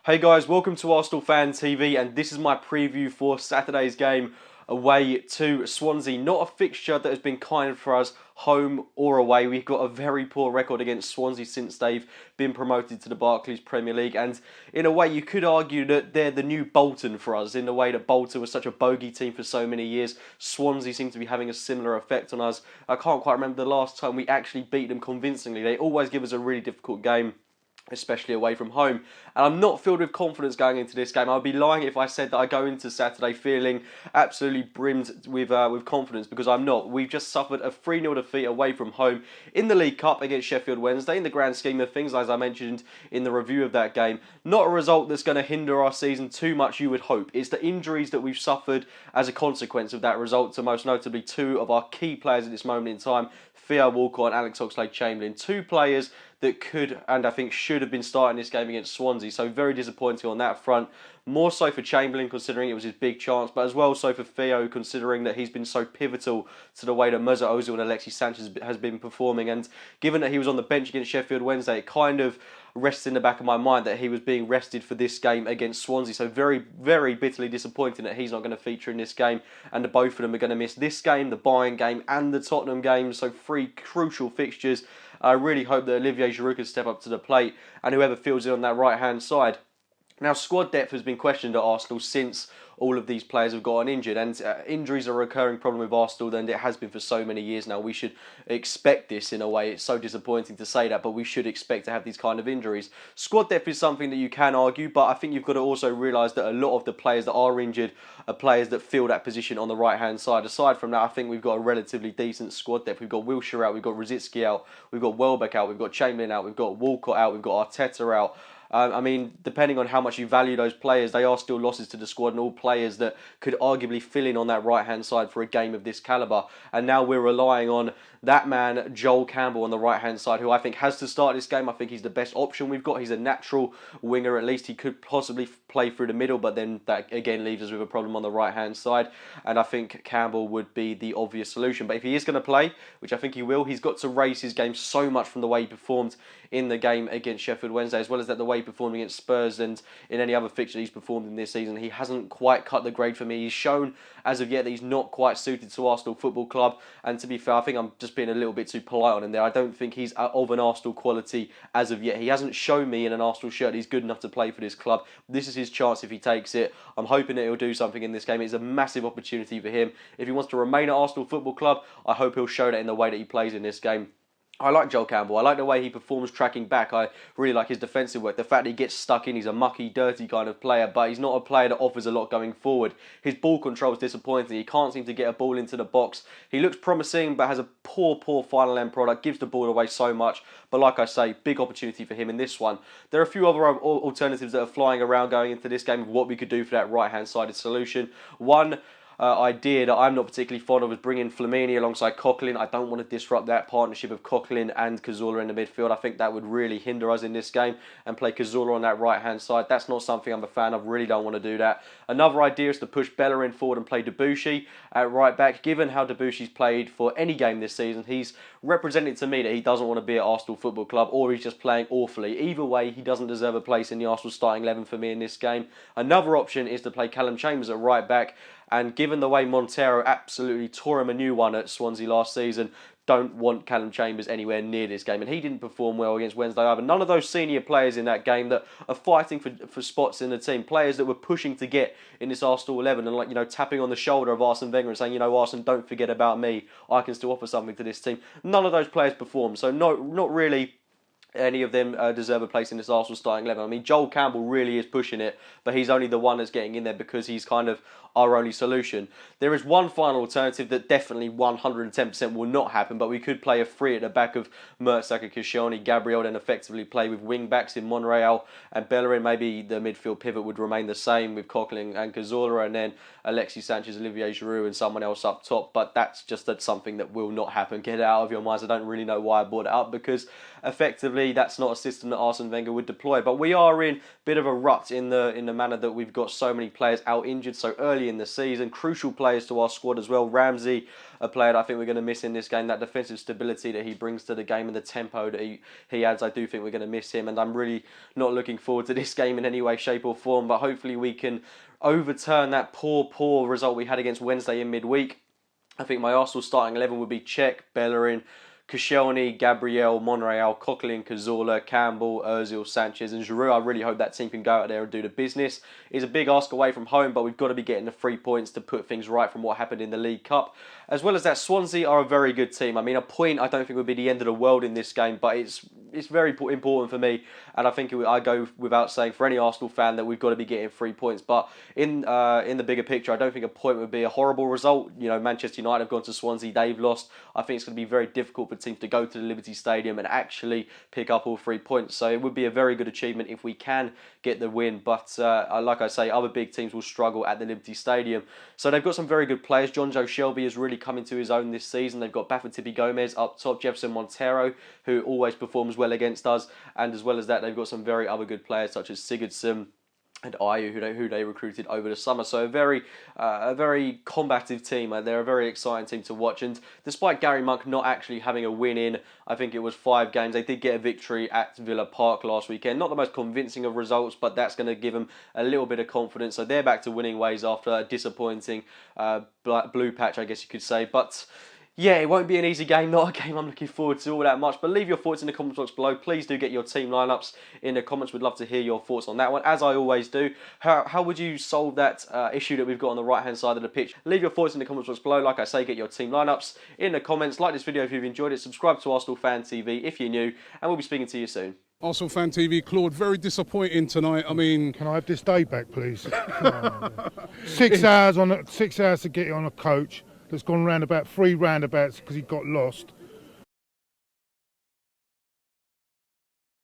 Hey guys, welcome to Arsenal Fan TV, and this is my preview for Saturday's game away to Swansea. Not a fixture that has been kind for us, home or away. We've got a very poor record against Swansea since they've been promoted to the Barclays Premier League, and in a way you could argue that they're the new Bolton for us, in the way that Bolton was such a bogey team for so many years. Swansea seem to be having a similar effect on us. I can't quite remember the last time we actually beat them convincingly. They always give us a really difficult game, especially away from home. And I'm not filled with confidence going into this game. I'd be lying if I said that I go into Saturday feeling absolutely brimmed with confidence, because I'm not. We've just suffered a 3-0 defeat away from home in the League Cup against Sheffield Wednesday. In the grand scheme of things, as I mentioned in the review of that game, not a result that's going to hinder our season too much, you would hope. It's the injuries that we've suffered as a consequence of that result, to most notably two of our key players at this moment in time, Theo Walcott and Alex Oxlade-Chamberlain. Two players that could and I think should have been starting this game against Swansea. So very disappointing on that front. More so for Chamberlain, considering it was his big chance, but as well so for Theo, considering that he's been so pivotal to the way that Mesut Ozil and Alexis Sanchez has been performing. And given that he was on the bench against Sheffield Wednesday, it kind of rests in the back of my mind that he was being rested for this game against Swansea. So very, very bitterly disappointing that he's not going to feature in this game, and that both of them are going to miss this game, the Bayern game and the Tottenham game. So three crucial fixtures. I really hope that Olivier Giroud can step up to the plate, and whoever fills in on that right-hand side. Now, squad depth has been questioned at Arsenal since all of these players have gotten injured, and injuries are a recurring problem with Arsenal, and it has been for so many years now. We should expect this in a way. It's so disappointing to say that, but we should expect to have these kind of injuries. Squad depth is something that you can argue, but I think you've got to also realise that a lot of the players that are injured are players that fill that position on the right-hand side. Aside from that, I think we've got a relatively decent squad depth. We've got Wilshere out, we've got Rosicky out, we've got Welbeck out, we've got Chamberlain out, we've got Walcott out, we've got Arteta out. I mean, depending on how much you value those players, they are still losses to the squad, and all players that could arguably fill in on that right-hand side for a game of this calibre. And now we're relying on that man, Joel Campbell, on the right-hand side, who I think has to start this game. I think he's the best option we've got. He's a natural winger, at least. He could possibly play through the middle, but then that again leaves us with a problem on the right-hand side. And I think Campbell would be the obvious solution. But if he is going to play, which I think he will, he's got to raise his game so much from the way he performed in the game against Sheffield Wednesday, as well as the way he performed against Spurs and in any other fixture he's performed in this season. He hasn't quite cut the grade for me. He's shown as of yet that he's not quite suited to Arsenal Football Club. And to be fair, I think I'm just being a little bit too polite on him there. I don't think he's of an Arsenal quality as of yet. He hasn't shown me in an Arsenal shirt he's good enough to play for this club. This is his chance if he takes it. I'm hoping that he'll do something in this game. It's a massive opportunity for him. If he wants to remain at Arsenal Football Club, I hope he'll show that in the way that he plays in this game. I like Joel Campbell. I like the way he performs tracking back. I really like his defensive work. The fact that he gets stuck in, he's a mucky, dirty kind of player, but he's not a player that offers a lot going forward. His ball control is disappointing. He can't seem to get a ball into the box. He looks promising, but has a poor final end product, gives the ball away so much. But like I say, big opportunity for him in this one. There are a few other alternatives that are flying around going into this game of what we could do for that right-hand sided solution. One idea that I'm not particularly fond of is bringing Flamini alongside Coquelin. I don't want to disrupt that partnership of Coquelin and Cazorla in the midfield. I think that would really hinder us in this game, and play Cazorla on that right-hand side. That's not something I'm a fan of. Really don't want to do that. Another idea is to push Bellerin forward and play Debuchy at right back. Given how Debuchy's played for any game this season, he's represented to me that he doesn't want to be at Arsenal Football Club, or he's just playing awfully. Either way, he doesn't deserve a place in the Arsenal starting 11 for me in this game. Another option is to play Callum Chambers at right back. And given the way Montero absolutely tore him a new one at Swansea last season, don't want Callum Chambers anywhere near this game. And he didn't perform well against Wednesday either. None of those senior players in that game that are fighting for spots in the team, players that were pushing to get in this Arsenal 11 and tapping on the shoulder of Arsene Wenger and saying, Arsene, don't forget about me. I can still offer something to this team. None of those players performed. So not really any of them deserve a place in this Arsenal starting 11. I mean, Joel Campbell really is pushing it, but he's only the one that's getting in there because he's kind of our only solution. There is one final alternative that definitely 110% will not happen, but we could play a three at the back of Mertesacker, Koscielny, Gabriel, then effectively play with wing-backs in Monreal and Bellerin. Maybe the midfield pivot would remain the same with Coquelin and Cazorla, and then Alexis Sanchez, Olivier Giroud and someone else up top, but that's something that will not happen. Get it out of your minds. I don't really know why I brought it up, because effectively that's not a system that Arsene Wenger would deploy. But we are in a bit of a rut in the manner that we've got so many players out injured so early early in the season. Crucial players to our squad as well. Ramsey, a player that I think we're going to miss in this game. That defensive stability that he brings to the game and the tempo that he adds, I do think we're going to miss him. And I'm really not looking forward to this game in any way, shape or form. But hopefully we can overturn that poor result we had against Wednesday in midweek. I think my Arsenal starting 11 would be Cech, Bellerin, Koscielny, Gabriel, Monreal, Coquelin, Cazorla, Campbell, Ozil, Sanchez and Giroud. I really hope that team can go out there and do the business. It's a big ask away from home, but we've got to be getting the 3 points to put things right from what happened in the League Cup. As well as that, Swansea are a very good team. I mean, a point I don't think would be the end of the world in this game, but it's very important for me, and I think I go without saying for any Arsenal fan that we've got to be getting 3 points. But in the bigger picture, I don't think a point would be a horrible result. You know, Manchester United have gone to Swansea, they've lost. I think it's going to be very difficult for teams to go to the Liberty Stadium and actually pick up all 3 points. So it would be a very good achievement if we can get the win. But like I say, other big teams will struggle at the Liberty Stadium. So they've got some very good players. John Joe Shelby has really come into his own this season. They've got Bafétimbi Gomez up top, Jefferson Montero, who always performs well against us. And as well as that, they've got some very other good players such as Sigurdsson and Ayew, who they recruited over the summer. So a very combative team. They're a very exciting team to watch. And despite Gary Monk not actually having a win in, I think it was 5 games, they did get a victory at Villa Park last weekend. Not the most convincing of results, but that's going to give them a little bit of confidence. So they're back to winning ways after a disappointing blue patch, I guess you could say. But yeah, it won't be an easy game, not a game I'm looking forward to all that much, but leave your thoughts in the comments box below. Please do get your team lineups in the comments. We'd love to hear your thoughts on that one, as I always do. How would you solve that issue that we've got on the right-hand side of the pitch? Leave your thoughts in the comments box below. Like I say, get your team lineups in the comments. Like this video if you've enjoyed it. Subscribe to Arsenal Fan TV if you're new, and we'll be speaking to you soon. Arsenal Fan TV, Claude, very disappointing tonight. I mean, can I have this day back, please? 6 hours to get on a coach that's gone round about 3 roundabouts because he got lost.